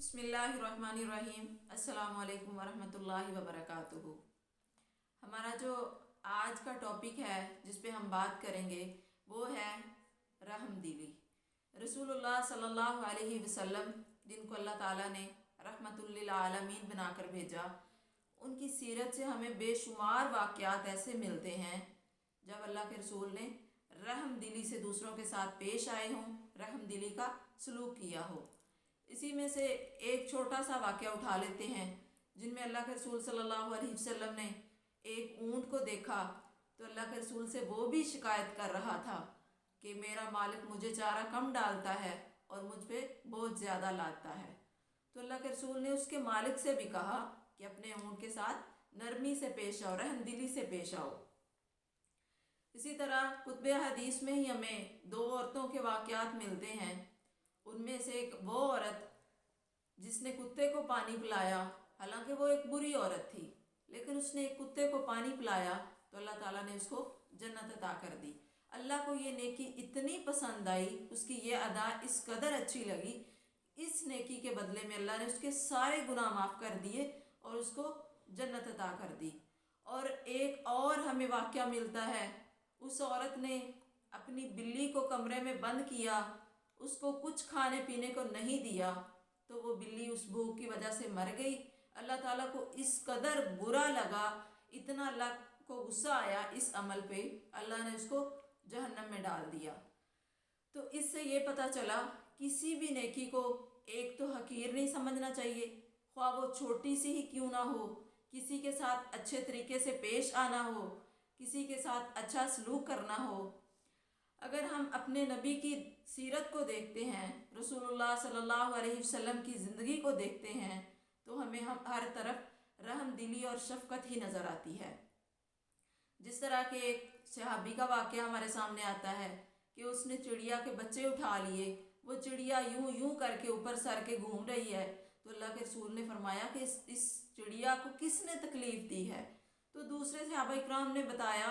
बिस्मिल्लाहिर्रहमानिर्रहीम। अस्सलामु अलैकुम वरहमतुल्लाहि वबरकातुहू। हमारा जो आज का टॉपिक है जिस पे हम बात करेंगे वो है रहमदिली। रसूलुल्लाह सल्लल्लाहु अलैहि वसल्लम, जिनको अल्लाह ताला ने रहमतुल लिल आलमीन बनाकर भेजा, उनकी सीरत से हमें बेशुमार वाक़यात ऐसे मिलते हैं जब अल्लाह के रसूल ने रहमदिली से दूसरों के साथ पेश आए हों, रहमदिली का सलूक किया हो। इसी में से एक छोटा सा वाक़या उठा लेते हैं जिनमें अल्लाह के रसूल सल्लल्लाहु अलैहि वसल्लम ने एक ऊँट को देखा तो अल्लाह के रसूल से वो भी शिकायत कर रहा था कि मेरा मालिक मुझे चारा कम डालता है और मुझ पे बहुत ज़्यादा लादता है। तो अल्लाह के रसूल ने उसके मालिक से भी कहा कि अपने ऊँट के साथ नरमी से पेश आओ, रहमदिली से पेश आओ। इसी तरह कुतुब हदीस में ही हमें दो औरतों के वाक़यात मिलते हैं। उनमें से एक वो औरत जिसने कुत्ते को पानी पिलाया, हालांकि वो एक बुरी औरत थी, लेकिन उसने एक कुत्ते को पानी पिलाया तो अल्लाह ताला ने उसको जन्नत अता कर दी। अल्लाह को ये नेकी इतनी पसंद आई, उसकी ये अदा इस कदर अच्छी लगी, इस नेकी के बदले में अल्लाह ने उसके सारे गुनाह माफ़ कर दिए और उसको जन्नत अता कर दी। और एक और हमें वाक़या मिलता है, उस औरत ने अपनी बिल्ली को कमरे में बंद किया, उसको कुछ खाने पीने को नहीं दिया, तो वो बिल्ली उस भूख की वजह से मर गई। अल्लाह ताला को इस कदर बुरा लगा, इतना अल्लाह को गुस्सा आया इस अमल पे, अल्लाह ने उसको जहन्नम में डाल दिया। तो इससे ये पता चला किसी भी नेकी को एक तो हकीर नहीं समझना चाहिए, ख्वाह वो छोटी सी ही क्यों ना हो। किसी के साथ अच्छे तरीके से पेश आना हो, किसी के साथ अच्छा सलूक करना हो। अगर हम अपने नबी की सीरत को देखते हैं, रसूलुल्लाह सल्लल्लाहु अलैहि वसल्लम की ज़िंदगी को देखते हैं, तो हमें हम हर तरफ रहमदिली और शफ़क़त ही नज़र आती है। जिस तरह के एक सहाबी का वाक़या हमारे सामने आता है कि उसने चिड़िया के बच्चे उठा लिए, वो चिड़िया यूं यूं करके ऊपर सर के घूम रही है, तो अल्लाह के रसूल ने फरमाया कि इस चिड़िया को किसने तकलीफ़ दी है। तो दूसरे सहाबा इकराम ने बताया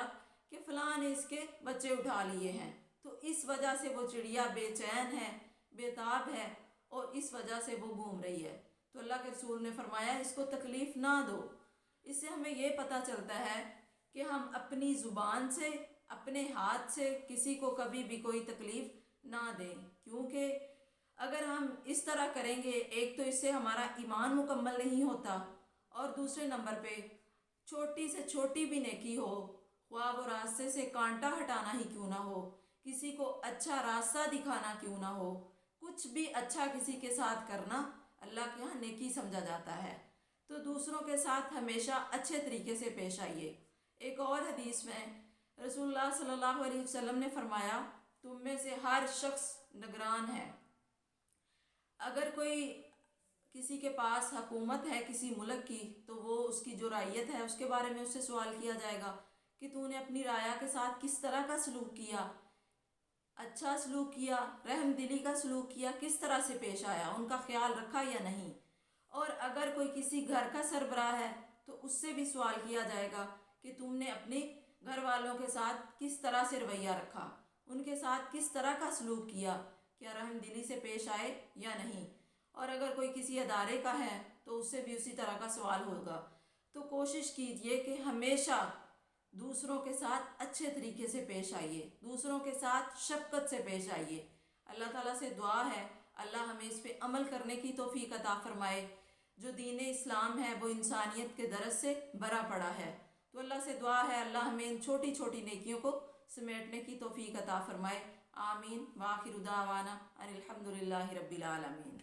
कि फ़लाँ ने इसके बच्चे उठा लिए हैं, तो इस वजह से वो चिड़िया बेचैन है, बेताब है और इस वजह से वो घूम रही है। तो अल्लाह के रसूल ने फरमाया इसको तकलीफ़ ना दो। इससे हमें ये पता चलता है कि हम अपनी ज़ुबान से, अपने हाथ से किसी को कभी भी कोई तकलीफ़ ना दें, क्योंकि अगर हम इस तरह करेंगे, एक तो इससे हमारा ईमान मुकम्मल नहीं होता, और दूसरे नंबर पे छोटी से छोटी भी नेकी हो, ख्वाह वो रास्ते से कांटा हटाना ही क्यों ना हो, किसी को अच्छा रास्ता दिखाना क्यों ना हो, कुछ भी अच्छा किसी के साथ करना अल्लाह के यहाँ नेकी समझा जाता है। तो दूसरों के साथ हमेशा अच्छे तरीके से पेश आइए। एक और हदीस में रसूलुल्लाह सल्लल्लाहु अलैहि वसल्लम ने फरमाया, तुम में से हर शख्स निगरान है। अगर कोई किसी के पास हुकूमत है किसी मुल्क की, तो वो उसकी जो रायत है उसके बारे में उससे सवाल किया जाएगा कि तूने अपनी राया के साथ किस तरह का सलूक किया, अच्छा सलूक किया, रहमदिली का सलूक किया, किस तरह से पेश आया, उनका ख्याल रखा या नहीं। और अगर कोई किसी घर का सरबराह है तो उससे भी सवाल किया जाएगा कि तुमने अपने घर वालों के साथ किस तरह से रवैया रखा, उनके साथ किस तरह का सलूक किया, क्या रहमदिली से पेश आए या नहीं। और अगर कोई किसी अदारे का है तो उससे भी उसी तरह का सवाल होगा। तो कोशिश कीजिए कि हमेशा दूसरों के साथ अच्छे तरीके से पेश आइए, दूसरों के साथ शफ़क़त से पेश आइए। अल्लाह ताला से दुआ है अल्लाह हमें इस पे अमल करने की तौफ़ीक़ अता फ़रमाए। जो दीन इस्लाम है वो इंसानियत के दरस से भरा पड़ा है। तो अल्लाह से दुआ है अल्लाह हमें इन छोटी छोटी नेकियों को समेटने की तौफ़ीक़ अता फ़रमाए। आमीन। व आखिरु दावाना अनिल हम्दुलिल्लाहि रब्बिल आलमीन।